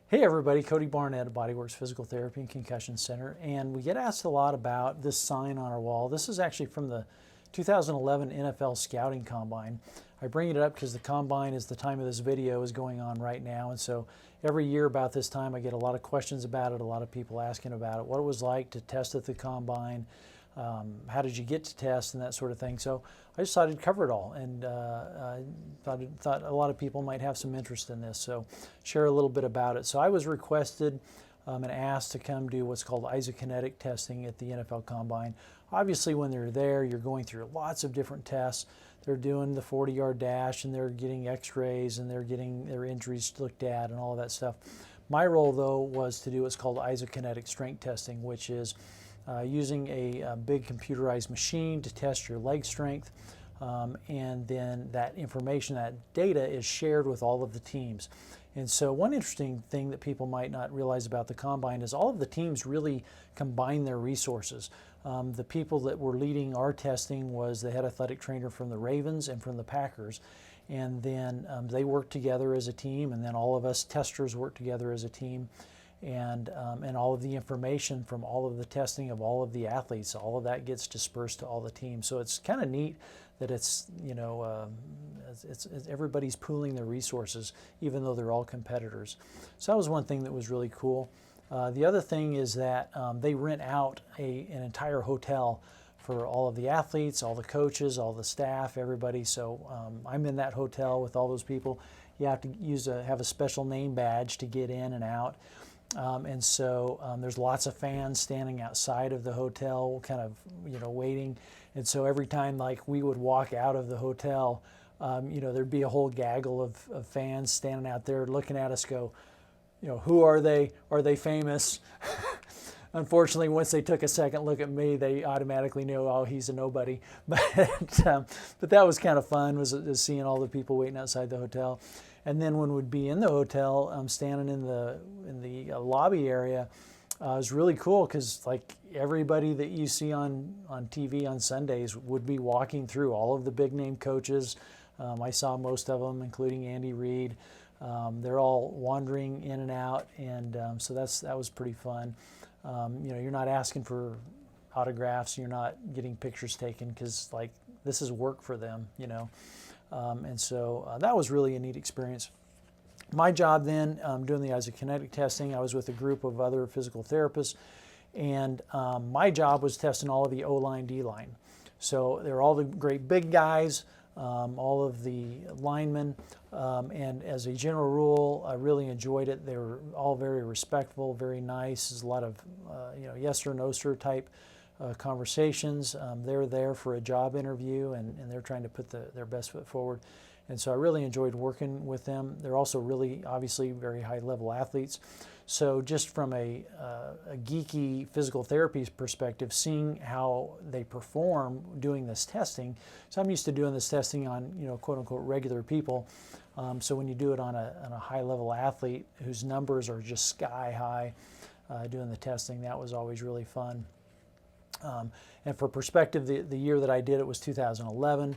Hey everybody, Cody Barnett at Bodyworks Physical Therapy and Concussion Center, and we get asked a lot about this sign on our wall. This is actually from the 2011 NFL Scouting Combine. I bring it up because the Combine is the time of this video is going on right now, and so every year about this time I get a lot of questions about it, a lot of people asking about it, what it was like to test at the Combine, how did you get to test, and that sort of thing. So I decided to cover it all, and thought a lot of people might have some interest in this, so share a little bit about it. So I was requested and asked to come do what's called isokinetic testing at the NFL Combine. Obviously, when they're there, you're going through lots of different tests. They're doing the 40-yard dash, and they're getting x-rays, and they're getting their injuries looked at, and all of that stuff. My role, though, was to do what's called isokinetic strength testing, which is using a big computerized machine to test your leg strength, and then that information, that data is shared with all of the teams. And so one interesting thing that people might not realize about the Combine is all of the teams really combine their resources. The people that were leading our testing was the head athletic trainer from the Ravens and from the Packers. And then they worked together as a team, and then all of us testers worked together as a team. And all of the information from all of the testing of all of the athletes, all of that gets dispersed to all the teams. So it's kind of neat that it's, it's everybody's pooling their resources, even though they're all competitors. So that was one thing that was really cool. The other thing is that they rent out an entire hotel for all of the athletes, all the coaches, all the staff, everybody. So I'm in that hotel with all those people. You have to have a special name badge to get in and out. And so there's lots of fans standing outside of the hotel, kind of, waiting. And so every time, like, we would walk out of the hotel, there'd be a whole gaggle of fans standing out there looking at us, go, who are they? Are they famous? Unfortunately, once they took a second look at me, they automatically knew, oh, he's a nobody. But that was kind of fun, was seeing all the people waiting outside the hotel. And then when we'd be in the hotel, standing in the lobby area, it was really cool because, like, everybody that you see on TV on Sundays would be walking through, all of the big name coaches. I saw most of them, including Andy Reid. They're all wandering in and out, and so that was pretty fun. You're not asking for autographs, you're not getting pictures taken because, like, this is work for them, and so that was really a neat experience. My job then, doing the isokinetic testing, I was with a group of other physical therapists, and my job was testing all of the O-line, D-line. So they're all the great big guys, all of the linemen, and as a general rule, I really enjoyed it. They were all very respectful, very nice. There's a lot of yes sir, no sir type conversations. They're there for a job interview, and they're trying to put their best foot forward. And so I really enjoyed working with them. They're also really, obviously, very high-level athletes. So just from a geeky physical therapy perspective, seeing how they perform doing this testing. So I'm used to doing this testing on, quote-unquote, regular people. So when you do it on a high-level athlete whose numbers are just sky high, doing the testing, that was always really fun. And for perspective, the year that I did it was 2011.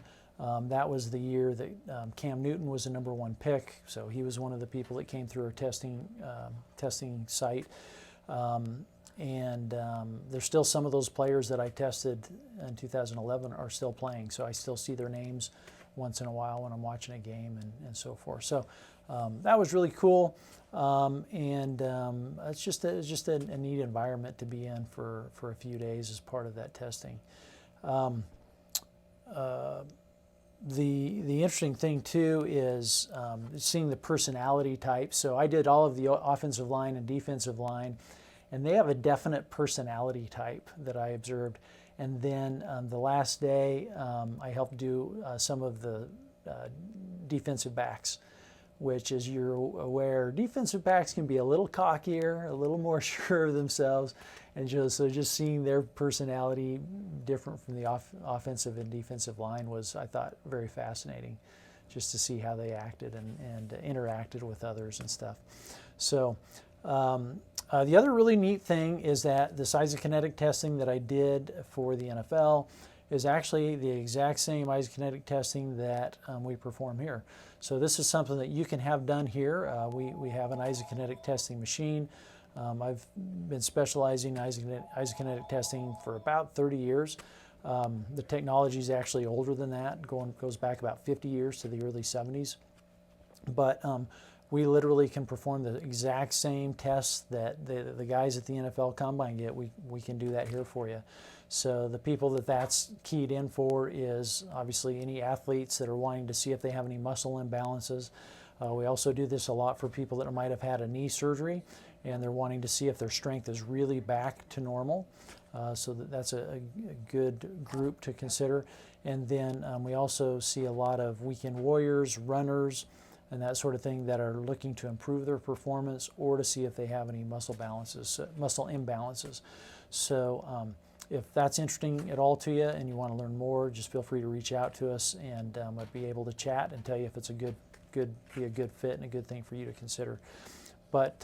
That was the year that Cam Newton was the #1 pick, so he was one of the people that came through our testing site. There's still some of those players that I tested in 2011 are still playing, so I still see their names once in a while when I'm watching a game and so forth. So that was really cool, it's just a neat environment to be in for a few days as part of that testing. The interesting thing too is seeing the personality types. So I did all of the offensive line and defensive line, and they have a definite personality type that I observed. And then the last day, I helped do some of the defensive backs, which, as you're aware, defensive backs can be a little cockier, a little more sure of themselves. And just seeing their personality different from the offensive and defensive line was, I thought, very fascinating, just to see how they acted and interacted with others and stuff. So the other really neat thing is that this isokinetic testing that I did for the NFL is actually the exact same isokinetic testing that we perform here. So this is something that you can have done here. We have an isokinetic testing machine. I've been specializing in isokinetic testing for about 30 years. The technology is actually older than that, goes back about 50 years to the early 70s. But we literally can perform the exact same tests that the guys at the NFL Combine get. We can do that here for you. So the people that's keyed in for is obviously any athletes that are wanting to see if they have any muscle imbalances. We also do this a lot for people that might have had a knee surgery and they're wanting to see if their strength is really back to normal. So that's a good group to consider. And then we also see a lot of weekend warriors, runners, and that sort of thing that are looking to improve their performance or to see if they have any muscle imbalances. So if that's interesting at all to you and you want to learn more, just feel free to reach out to us, and I'd be able to chat and tell you if it's be a good fit and a good thing for you to consider. But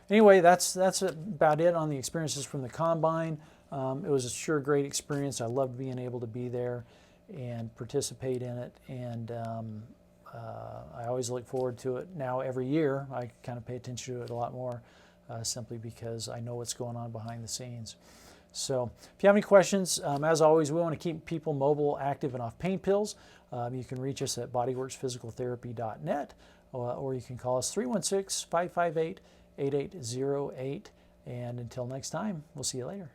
anyway, that's about it on the experiences from the Combine. It was a sure great experience. I loved being able to be there and participate in it, and I always look forward to it now every year. I kind of pay attention to it a lot more simply because I know what's going on behind the scenes. So if you have any questions, as always, we want to keep people mobile, active, and off pain pills. You can reach us at bodyworksphysicaltherapy.net, or you can call us 316-558-8808. And until next time, we'll see you later.